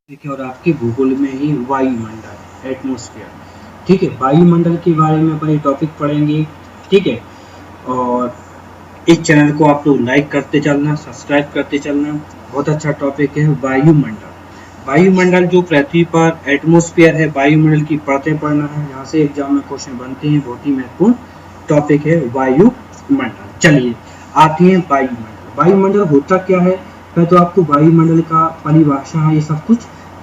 देखिए, और आपके भूगोल में ही वायुमंडल एटमॉस्फेयर, ठीक है। वायुमंडल के बारे में अपन ये टॉपिक पढ़ेंगे, ठीक है। और इस चैनल को आप लोग लाइक करते चलना, सब्सक्राइब करते चलना। बहुत अच्छा टॉपिक है वायुमंडल। वायुमंडल जो पृथ्वी पर एटमॉस्फेयर है, वायुमंडल की परतें पढ़ना है। यहाँ से एग्जाम में क्वेश्चन बनते हैं, बहुत ही महत्वपूर्ण टॉपिक है वायुमंडल। चलिए आते हैं वायुमंडल। वायुमंडल होता क्या है, मैं तो आपको वायुमंडल का परिभाषा है, ये सब कुछ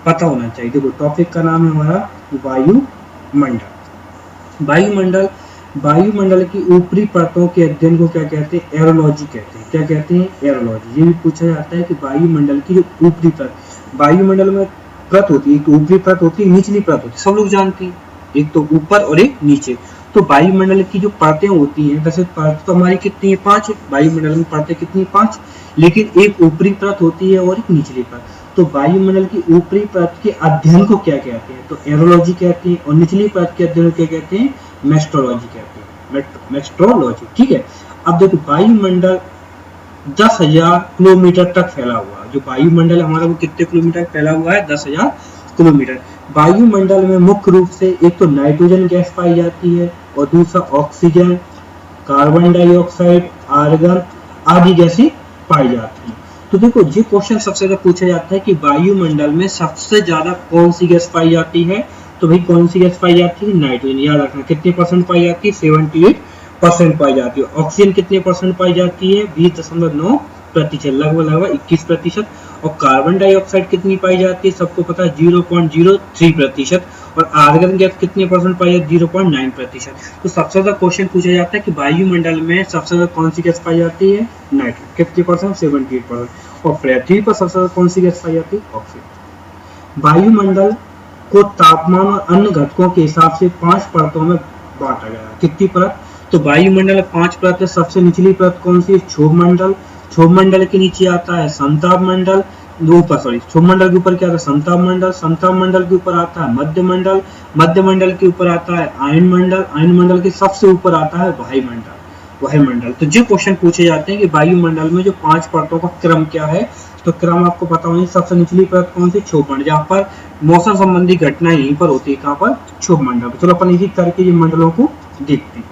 पता होना चाहिए। देखो, टॉपिक का नाम है हमारा वायुमंडल। वायुमंडल वायुमंडल की ऊपरी परतों के अध्ययन को क्या कहते हैं? एरोलॉजी कहते हैं। क्या कहते हैं? एरोलॉजी। ये भी पूछा जाता है कि वायुमंडल की जो ऊपरी परत, वायुमंडल में परत होती है, एक तो ऊपरी परत होती है, निचली परत होती है, सब लोग जानते हैं, एक तो ऊपर और एक नीचे। तो वायुमंडल की जो परतें होती हैं, वैसे परत तो हमारी कितनी है? 5। वायुमंडल में परतें कितनी? 5। लेकिन एक ऊपरी परत होती है और एक निचली परत। तो वायुमंडल की ऊपरी परत के अध्ययन को क्या कहते हैं? तो एरोलॉजी कहते हैं। और निचली परत के अध्ययन को क्या कहते हैं? मेस्ट्रोलॉजी कहते हैं। मेस्ट्रोलॉजी, ठीक है। अब देखो, वायुमंडल 10,000 किलोमीटर तक फैला हुआ है। जो वायुमंडल हमारा वो कितने किलोमीटर फैला हुआ है? 10,000 किलोमीटर। वायुमंडल में मुख्य रूप से एक तो नाइट्रोजन गैस पाई जाती है और दूसरा ऑक्सीजन, कार्बन डाइऑक्साइड, आर्गन आदि गैसें पाई जाती हैं। तो देखो, ये क्वेश्चन सबसे ज्यादा पूछा जाता है कि वायुमंडल में सबसे ज्यादा कौन सी गैस पाई जाती है? तो भाई कौन सी गैस पाई जाती है? नाइट्रोजन। याद रखना, कितने परसेंट पाई जाती है? 78% पाई जाती है। ऑक्सीजन कितने परसेंट पाई जाती है? 20.9%, लगभग 21%। और कार्बन डाइऑक्साइड कितनी पाई जाती है? सबको पता है, 0.03%। और आर्गन गैस कितने परसेंट पाई जाती है? 0.9%। तो सबसे ज्यादा क्वेश्चन पूछा जाता है कि वायुमंडल में सबसे ज्यादा कौन सी गैस पाई जाती है? नाइट्रोजन। कितने परसेंट? 78%। और पृथ्वी पर सबसे ज्यादा कौन सी गैस पाई जाती है? ऑक्सीजन। वायुमंडल को तापमान और अन्य घटकों के हिसाब से 5 परतों में बांटा गया है। कितनी परत? तो वायुमंडल में 5 परत है। सबसे निचली परत कौन सी है? क्षोभ मंडल। क्षोभ मंडल के नीचे आता है समताप मंडल। क्षोभ मंडल के ऊपर क्या आता है? समताप मंडल। समताप मंडल के ऊपर आता है मध्य मंडल। मध्य मंडल के ऊपर आता है आयन मंडल। आयन मंडल के सबसे ऊपर आता है वायुमंडल। वायुमंडल। तो जो क्वेश्चन पूछे जाते हैं कि वायुमंडल में जो 5 परतों का क्रम क्या है, तो क्रम आपको पता होना। सबसे निचली परत कौन सी? क्षोभ मंडल, जहाँ पर मौसम संबंधी घटनाएं यहीं पर होती है। कहाँ पर? क्षोभ मंडल। चलो अपन इसी करके ये मंडलों को देखते हैं,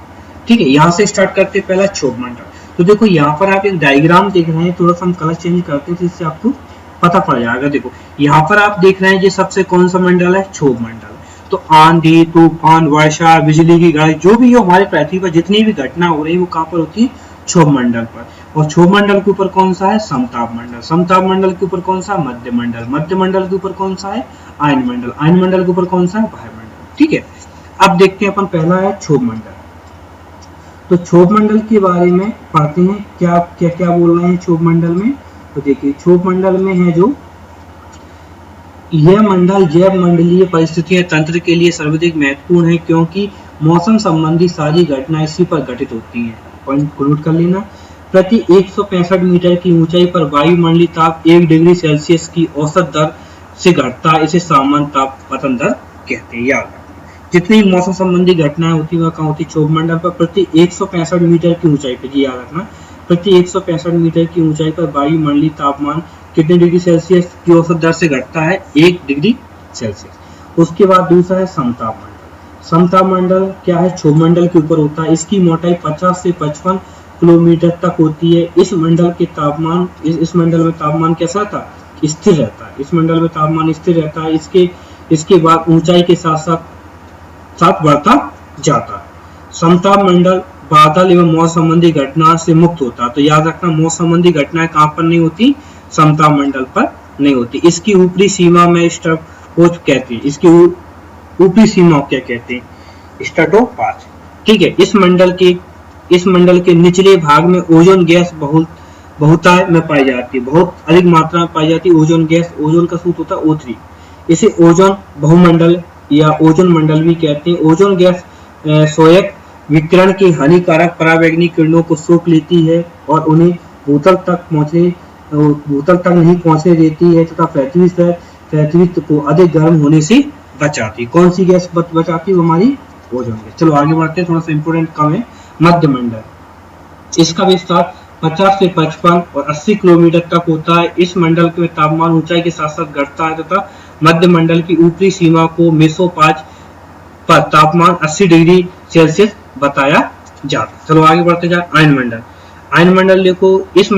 ठीक है। यहाँ से स्टार्ट करते हैं, पहला क्षोभ मंडल। तो देखो, यहाँ पर आप एक डायग्राम देख रहे हैं, थोड़ा सा हम कलर चेंज करते हैं जिससे आपको पता पड़ जाएगा। देखो, यहाँ पर आप देख रहे हैं ये सबसे कौन सा मंडल है? क्षोभ मंडल। तो आंधी, तूफान, वर्षा, बिजली की गरज, जो भी हो हमारे पृथ्वी पर जितनी भी घटना हो रही है वो कहाँ पर होती है? क्षोभ मंडल पर। और क्षोभ मंडल के ऊपर कौन सा है? समताप मंडल। समताप मंडल के ऊपर कौन सा? मध्य मंडल। मध्य मंडल के ऊपर कौन सा है? आयन मंडल। आयन मंडल के ऊपर कौन सा है? वायुमंडल, ठीक है। अब देखते हैं अपन, पहला है क्षोभ मंडल। तो क्षोभ मंडल के बारे में पढ़ते हैं, क्या क्या क्या बोल रहे हैं क्षोभ मंडल में। तो देखिए, क्षोभ मंडल में है जो यह मंडल जैव मंडलीय परिस्थितियां तंत्र के लिए सर्वाधिक महत्वपूर्ण है, क्योंकि मौसम संबंधी सारी घटनाएं इसी पर घटित होती हैं। पॉइंट नोट कर लेना। प्रति 165 मीटर की ऊंचाई पर वायुमंडलीय ताप 1 डिग्री सेल्सियस की औसत दर से घटता है। इसे सामान्य तापपतन दर कहते हैं। याद रखना, जितनी मौसम संबंधी घटनाएं होती है वह कहाँ होती है? क्षोभ मंडल पर। प्रति 165 मीटर की ऊंचाई पर, जी याद रखना, प्रति 165 मीटर की ऊंचाई पर वायुमंडलीय तापमान कितने डिग्री सेल्सियस की औसत दर से घटता है? 1 डिग्री सेल्सियस। उसके बाद दूसरा है समताप मंडल। समताप मंडल क्या है? क्षोभ मंडल के ऊपर होता है। इसकी मोटाई 50 से 55 किलोमीटर तक होती है। इस मंडल के तापमान, इस मंडल में तापमान कैसा था? स्थिर रहता है। इस मंडल में तापमान स्थिर रहता है। इसके बाद ऊंचाई के साथ साथ बढ़ता जाता है। समताप मंडल बादल एवं मौसम संबंधी घटना से मुक्त होता है। तो याद रखना, मौसम संबंधी घटनाएं कहाँ पर नहीं होती? समताप मंडल पर नहीं होती। इसकी ऊपरी सीमा में स्ट्रेटोपाज कहते हैं। इसकी ऊपरी सीमा क्या कहते हैं? स्ट्रेटोपाज, ठीक है। इस मंडल के निचले भाग में ओजोन गैस बहुतायत में पाई जाती है, बहुत अधिक मात्रा में पाई जाती है ओजोन गैस। ओजोन का सूत्र होता है O3। इसे ओजोन बहुमंडल या ओजोन मंडल भी कहते हैं। ओजोन गैस सोयक विकिरण की हानिकारक पराबैंगनी किरणों को सोख लेती है और उन्हें भूतल तक नहीं पहुंचने देती है, तथा पृथ्वी को अधिक गर्म होने से बचाती। कौन सी गैस बचाती है? हमारी ओजोन गैस। चलो आगे बढ़ते हैं, थोड़ा सा इंपोर्टेंट कम है। मध्य मंडल, इसका विस्तार 50 से 55 और 80 किलोमीटर तक होता है। इस मंडल के तापमान ऊंचाई के साथ साथ घटता है तथा मध्य मंडल की ऊपरी सीमा को मेसोपाज पर तापमान 80 डिग्री सेल्सियस बताया जाता। चलो आगे बढ़ते जाए। आयन मंडल, आयन मंडल देखो, इस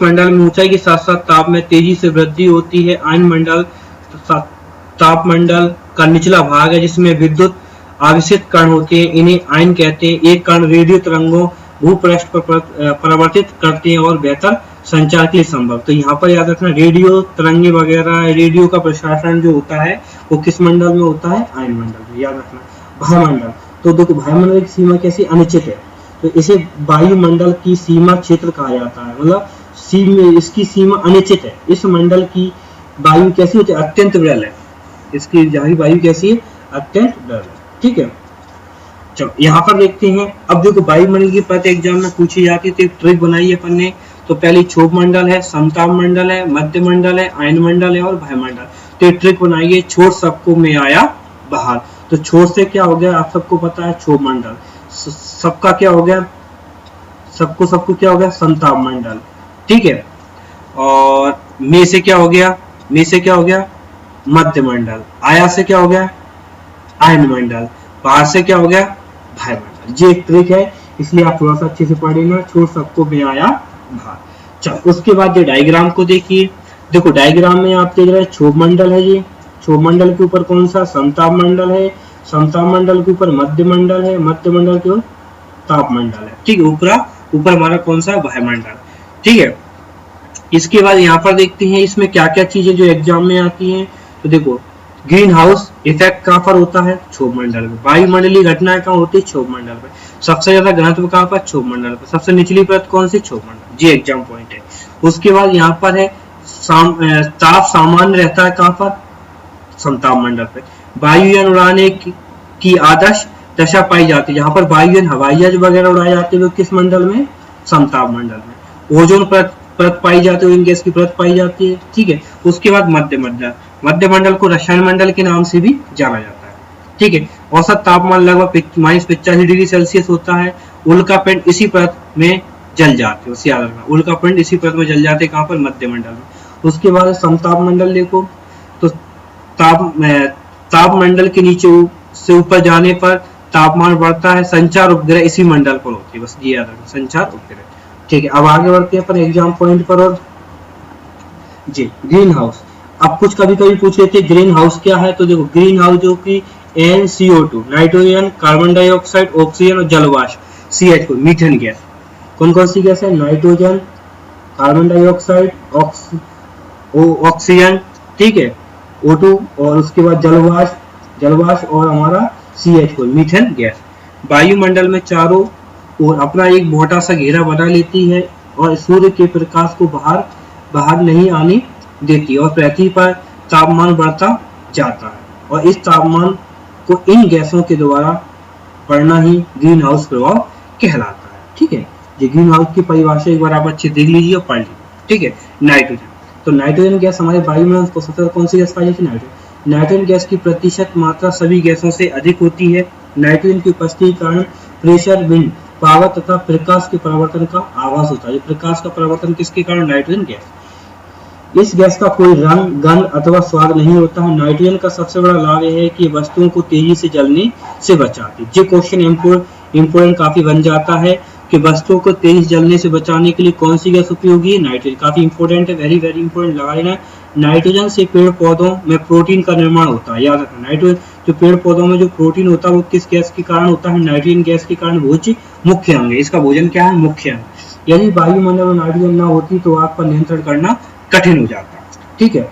मंडल में ऊंचाई के साथ साथ ताप में तेजी से वृद्धि होती है। आयन मंडल तापमंडल का निचला भाग है जिसमें विद्युत आवेशित कण होते हैं, इन्हें आयन कहते हैं। एक कण रेडियो तरंगों भूपृष्ठ पर परिवर्तित करते हैं और बेहतर संचार के लिए संभव। तो यहाँ पर याद रखना, रेडियो तरंगे वगैरह, रेडियो का प्रसारण जो होता है वो किस मंडल में होता है? आयन मंडल में, याद रखना। वायुमंडल, तो देखो वायुमंडल की सीमा कैसी? अनिश्चित है, तो इसे वायुमंडल की सीमा क्षेत्र कहा जाता है, मतलब इसकी सीमा अनिश्चित है। इस मंडल की वायु कैसी होती है? अत्यंत विरल है। इसकी वायु कैसी है? अत्यंत विरल है। ठीक है, चलो यहाँ पर देखते हैं। अब देखो वायुमंडल की परत एग्जाम में पूछी जाती है, तो एक ट्रिक बनाई है अपन ने। तो पहले क्षोभ मंडल है, समताप मंडल है, मध्य मंडल है, आयन मंडल है और वायुमंडल। तो एक ट्रिक बनाइए, छोड़ सबको में आया बाहर। तो छोड़ से क्या हो गया? आप सबको पता है क्षोभ मंडल। सबका क्या हो गया? सबको क्या हो गया? समताप मंडल। ठीक है, और में से क्या हो गया? में से क्या हो गया? मध्य मंडल। आया से क्या हो गया? आयन मंडल। बाहर से क्या हो गया? वायुमंडल। ये एक ट्रिक है, इसलिए आप थोड़ा सा अच्छे से पढ़ लेना। छोड़ सबको में आया बाहर। चलो उसके बाद ये डायग्राम को देखिए। देखो डायग्राम में आप देख रहे हैं क्षोभ मंडल है, ये क्षोभ मंडल के ऊपर कौन सा? समताप मंडल है। समताप मंडल के ऊपर मध्य मंडल है, मध्य मंडल के ऊपर ताप मंडल है। ठीक है, ऊपर हमारा कौन सा? वायुमंडल। ठीक है, इसके बाद यहाँ पर देखते हैं इसमें क्या क्या चीजें जो एग्जाम में आती हैं। तो देखो ग्रीन हाउस इफेक्ट कहाँ पर होता है? क्षोभ मंडल में। वायुमंडलीय घटनाएं कहाँ होती है? क्षोभ मंडल में। सबसे ज्यादा घनत्व कहाँ पर? क्षोभ मंडल पर। सबसे निचली परत कौन सी? क्षोभ मंडल। जी एग्जाम पॉइंट है। उसके बाद यहाँ पर है ताप सामान्य रहता है कहाँ पर? समताप मंडल पे। वायुयान उड़ाने की आदर्श दशा पाई जाती है, जहाँ पर वायुयान हवाई जहाज वगैरह उड़ाए जाते हैं किस मंडल में? समताप मंडल में। ओजोन परत पाई जाती है, ओजोन गैस की परत पाई जाती है। ठीक है, उसके बाद मध्य मंडल। मध्य मंडल को रसायन मंडल के नाम से भी जाना जाता है। ठीक है, औसत तापमान लगभग -85 डिग्री सेल्सियस होता है। उल्का पिंड इसी परत में जल जाते हैं, याद रखना। उल्का पिंड इसी परत में जल जाते हैं, कहाँ पर? मध्य मंडल में। उसके बाद समताप मंडल देखो, तो ताप मंडल के नीचे से ऊपर जाने पर तापमान बढ़ता है। संचार उपग्रह इसी मंडल पर होती है, बस ये याद रखना, संचार उपग्रह। ठीक है, अब आगे बढ़ते हैं अपन एग्जाम पॉइंट पर। और जी ग्रीन हाउस, अब कुछ कभी पूछ लेते हैं ग्रीन हाउस क्या है। तो देखो ग्रीन हाउस जो कि NCO2 nitrogen, carbon dioxide, oxygen और जलवाष्प CH4 मीथेन गैस। कौन कौन सी गैस है? नाइट्रोजन, कार्बन डाइऑक्साइड, ऑक्सीजन, ठीक है, O2, और उसके बाद जलवाष्प और हमारा CH4 मीथेन गैस। वायुमंडल में चारों ओर अपना एक मोटा सा घेरा बना लेती है और सूर्य के प्रकाश को बाहर नहीं आने देती है, और पृथ्वी पर तापमान बढ़ता जाता है, और इस तापमान को इन गैसों के द्वारा बढ़ना ही ग्रीन हाउस प्रभाव कहलाता है। ठीक है, ये ग्रीन हाउस की परिभाषा एक बार आप अच्छे देख लीजिए और पढ़ लीजिए। ठीक है, नाइट्रोजन, तो नाइट्रोजन गैस हमारे वायुमंडल को सबसे कौन सी गैस पाई जाती है? नाइट्रोजन गैस की प्रतिशत मात्रा सभी गैसों से अधिक होती है। नाइट्रोजन की उपस्थिति के कारण प्रेशर, विंड पावर तथा प्रकाश के परिवर्तन का आभास होता है। प्रकाश का परिवर्तन किसके कारण? Nitrogen gas. इस गैस का कोई रंग, गंध अथवा स्वाद नहीं होता है। नाइट्रोजन का सबसे बड़ा लाभ यह है कि वस्तुओं को तेजी से जलने से बचाती है। ये क्वेश्चन इंपोर्टेंट काफी बन जाता है कि वस्तुओं को तेज जलने से बचाने के लिए कौन सी गैस उपयोगी है? नाइट्रोजन। काफी इंपोर्टेंट है, वेरी वेरी इंपोर्टेंट, लगा लेना। नाइट्रोजन से पेड़ पौधों में प्रोटीन का निर्माण होता है, याद रखना। नाइट्रोजन जो पेड़ पौधों में जो प्रोटीन होता है वो किस गैस के कारण होता है? नाइट्रोजन गैस के कारण। भोज्य मुख्य अंग है, इसका भोजन क्या है? मुख्य अंग। यदि वायुमंडल में नाइट्रोजन न होती तो आग पर नियंत्रण करना कठिन हो जाता। ठीक है,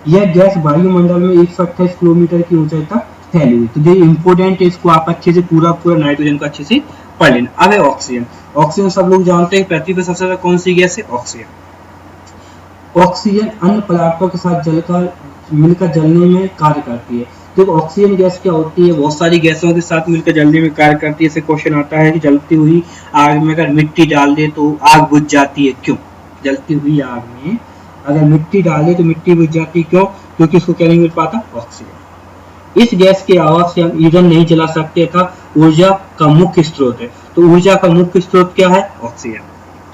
यह गैस वायुमंडल में 128 किलोमीटर की ऊंचाई तक फैली हुई। तो ये इंपोर्टेंट है, इसको आप अच्छे से पूरा नाइट्रोजन का अच्छे से पढ़ लेना। अब है ऑक्सीजन। ऑक्सीजन सब लोग जानते हैं पृथ्वी पर सबसे ज्यादा कौन सी गैस है? ऑक्सीजन। ऑक्सीजन अन्य पदार्थों के साथ मिलकर जलने में कार्य करती है। तो ऑक्सीजन गैस क्या होती है? बहुत सारी गैसों के साथ मिलकर जलने में कार्य करती है। ऐसे क्वेश्चन आता है कि जलती हुई आग में अगर मिट्टी डाल दे तो आग बुझ जाती है, क्यों? जलती हुई आग में अगर मिट्टी डाले तो मिट्टी बुझ जाती, क्यों? क्योंकि इसको क्या नहीं मिल पाता? ऑक्सीजन। इस गैस के अभाव से हम ईंधन नहीं जला सकते था, ऊर्जा का मुख्य स्रोत है। तो ऊर्जा का मुख्य स्रोत क्या है? ऑक्सीजन।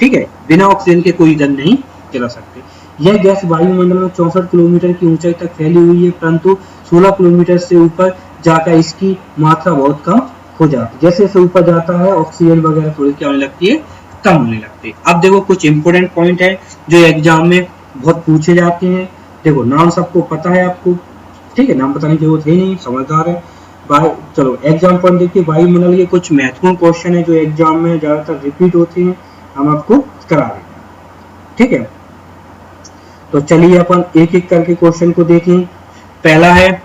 ठीक है, बिना ऑक्सीजन के कोई ईंधन नहीं जला सकते। यह गैस वायुमंडल में 64 किलोमीटर की ऊंचाई तक फैली हुई है, परंतु 16 किलोमीटर से ऊपर जाकर इसकी मात्रा बहुत कम हो जाती है। जैसे जैसे ऊपर जाता है ऑक्सीजन वगैरह थोड़ी क्या होने लगती है, कम होने लगती है। अब देखो कुछ इंपोर्टेंट पॉइंट है जो एग्जाम में बहुत पूछे जाते हैं। देखो नाम सबको पता है आपको, ठीक है, नाम बताने की जरूरत है नहीं, समझदार है। चलो एग्जाम पॉइंट देखिए, वायुमंडल के कुछ महत्वपूर्ण क्वेश्चन है जो एग्जाम में ज्यादातर रिपीट होते हैं, हम आपको करा रहे हैं, ठीक है। तो चलिए अपन एक एक करके क्वेश्चन को देखें। पहला है,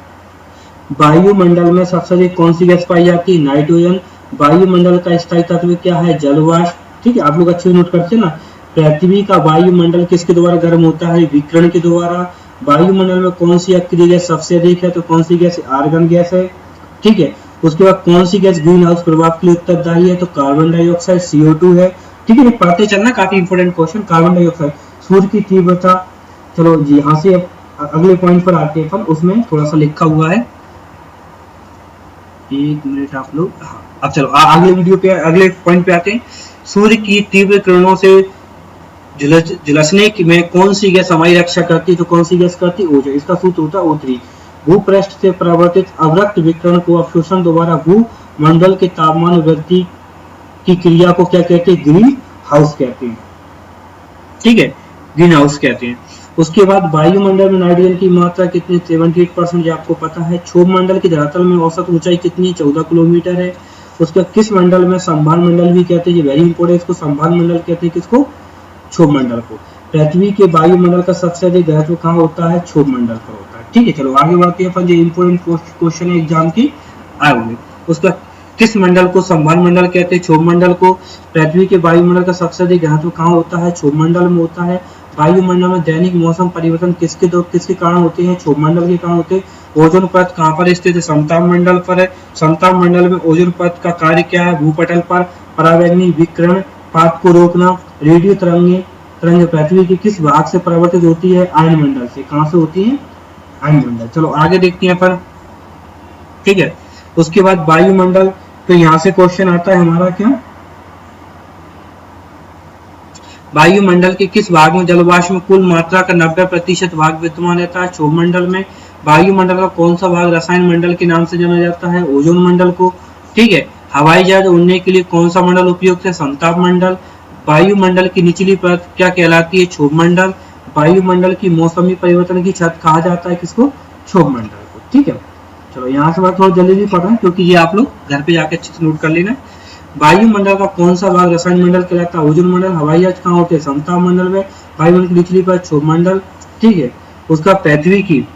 वायुमंडल में सबसे अधिक कौन सी गैस पाई जाती है, नाइट्रोजन। वायुमंडल का स्थायी तत्व क्या है, जलवाष्प, ठीक है, आप लोग अच्छे नोट करते हैं ना। पृथ्वी का वायुमंडल किसके द्वारा गर्म होता है, विकिरण के द्वारा। वायुमंडल में कौन सी अक्रिय गैस सबसे अधिक है, तो कौन सी गैस, आर्गन गैस है, ठीक है। उसके बाद कौन सी गैस ग्रीन हाउस प्रभाव के लिए उत्तरदायी है, तो कार्बन डाइऑक्साइड, CO2 है, ठीक है। पढ़ते चलना, काफी इंपोर्टेंट क्वेश्चन। Carbon dioxide. सूर्य की तीव्रता, चलो जी यहाँ से अगले पॉइंट पर आते हैं अपन, उसमें थोड़ा सा लिखा हुआ है, एक मिनट आप लोग। हाँ, अब चलो अगले वीडियो पे, अगले पॉइंट पे आते हैं। सूर्य की तीव्र किरणों से झुलसने में कौन सी गैस हमारी रक्षा करती है, तो कौन सी गैस करती है, ओजोन। इसका सूत्र होता है O3। भूपृष्ठ से प्रवर्तित अवरक्त विकिरण को अवशोषण द्वारा भूमंडल के तापमान वृद्धि की क्रिया को क्या कहते हैं, ग्रीन हाउस कहते हैं, ठीक है, ग्रीन हाउस कहते हैं। उसके बाद वायुमंडल में नाइट्रोजन की मात्रा कितनी, 78%, ये आपको पता है। क्षोभ मंडल की धरातल में औसत ऊंचाई कितनी, 14 किलोमीटर है। उसके किस मंडल में, संभान मंडल भी कहते हैं, ये वेरी इंपोर्टेंट, इसको संभान मंडल कहते हैं, किसको, क्षोभ मंडल को। पृथ्वी के वायुमंडल का सबसे अधिक घनत्व कहाँ होता है, क्षोभ मंडल पर होता है, ठीक है। चलो आगे बढ़ते हैं अपन, जो इंपोर्टेंट क्वेश्चन है एग्जाम की आए होंगे। उसका किस मंडल को संभान मंडल कहते हैं, क्षोभ मंडल को। पृथ्वी के वायुमंडल का सबसे अधिक घनत्व कहाँ होता है, क्षोभ मंडल में होता है। वायुमंडल में दैनिक मौसम परिवर्तन किसके कारण होते हैं, क्षोभ मंडल के कारण होते हैं। ओजोन परत कहाँ पर स्थित है, समताप मंडल पर है। समताप मंडल में ओजोन परत का कार्य क्या है, भूपटल पर परावैंगनी विकिरण पात को रोकना। रेडियो तरंग पृथ्वी के किस भाग से परिवर्तित होती है, आयन मंडल से। कहां से होती है, आयन मंडल। चलो आगे देखते हैं अपन, ठीक है। उसके बाद वायुमंडल, तो यहां से क्वेश्चन आता है हमारा क्या, वायुमंडल के किस भाग में जलवाष्प में कुल मात्रा का 90% भाग विद्यमान रहता है, क्षोभ मंडल में। वायुमंडल का कौन सा भाग रसायन मंडल के नाम से जाना जाता है, ओजोन मंडल को, ठीक है। हवाई जहाज उड़ने के लिए कौन सा मंडल उपयुक्त है, समताप मंडल। वायुमंडल की निचली परत क्या कहलाती है, क्षोभ मंडल। वायुमंडल की मौसमी परिवर्तन की छत कहा जाता है, किसको, क्षोभ मंडल को, ठीक है। चलो यहाँ से बात थोड़ा जल्दी भी पढ़ रहे हैं क्योंकि ये आप लोग घर पे जाके अच्छे से नोट कर लेना। वायुमंडल का कौन सा भाग रसायन मंडल कहलाता है, ओजोन मंडल। हवाई जहाज कहाँ होते हैं, समताप मंडल में। वायुमंडल की निचली परत क्षोभ मंडल, ठीक है। उसका पृथ्वी की,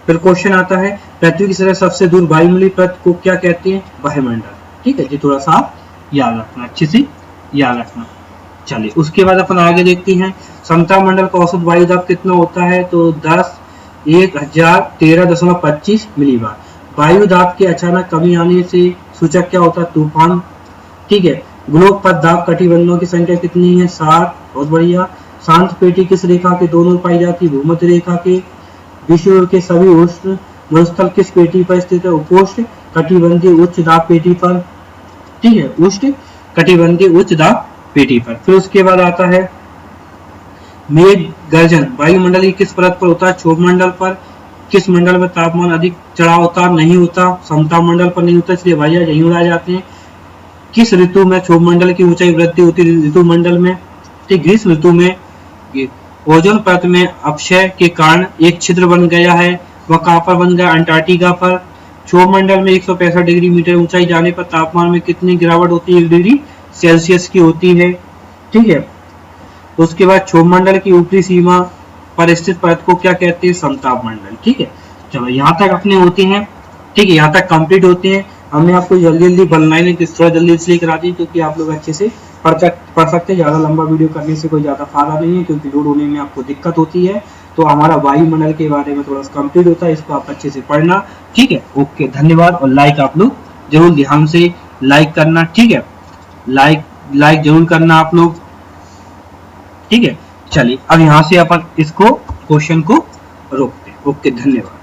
फिर क्वेश्चन आता है, पृथ्वी की सतह सबसे दूर वायुमंडलीय परत को क्या कहते हैं, वायुमंडल, ठीक है। ये थोड़ा सा याद रखना, अच्छे से याद रखना। चलिए उसके बाद अपन आगे देखते हैं, समताप मंडल का औसत वायु दाब कितना होता है, तो 10,1013.25 मिलीबार। वायु दाब के अचानक कमी आने से सूचक क्या होता है, तूफान, ठीक है। ग्लोब पर दाब कटिबंधों की संख्या कितनी है, 7, बहुत बढ़िया। शांत पेटी किस रेखा के दोनों पाई जाती है, भूमध्य रेखा के। विश्व के सभी उष्ण मरुस्थल किस पेटी पर स्थित है, उपोष्ण कटिबंधीय उच्च दाब पेटी पर, ठीक है, उष्ण कटिबंधीय उच्च दाब पेटी पर। फिर उसके बाद आता है मेघ गर्जन, वायुमंडल की किस परत पर होता है, क्षोभ मंडल पर। किस मंडल में तापमान अधिक चढ़ाव होता नहीं होता, समताप मंडल पर नहीं होता, इसलिए हवाई जहाज यहीं उड़ाए जाते हैं। किस ऋतु में क्षोभ मंडल की ऊंचाई वृद्धि होती है, ऋतु मंडल में, ठीक। ग्रीष्म ऋतु में ओजोन परत में अपक्षय के कारण एक छिद्र बन गया है, वह कहां पर बन गया, अंटार्कटिका पर। क्षोभ मंडल में 165 डिग्री मीटर ऊंचाई जाने पर तापमान में कितनी गिरावट होती है, 1 डिग्री सेल्सियस की होती है, ठीक है। उसके बाद क्षोभ मंडल की ऊपरी सीमा पर स्थित परत को क्या कहते हैं, समताप मंडल, ठीक है। चलो यहाँ तक अपने होते हैं, ठीक है, यहाँ तक कंप्लीट होते हैं। हमने आपको जल्दी जल्दी बनलाइन थोड़ा जल्दी इसलिए करा दी क्योंकि आप लोग अच्छे से पढ़ सकते हैं। ज्यादा लंबा वीडियो करने से कोई ज्यादा फायदा नहीं है क्योंकि लोड होने में आपको दिक्कत होती है। तो हमारा वायुमंडल के बारे में थोड़ा सा कंप्लीट होता है, इसको आप अच्छे से पढ़ना, ठीक है। ओके, धन्यवाद। और लाइक आप लोग जरूर ध्यान से लाइक करना, ठीक है, लाइक जरूर करना आप लोग, ठीक है। चलिए अब यहाँ से अपन इसको क्वेश्चन को रोकते हैं। ओके, धन्यवाद।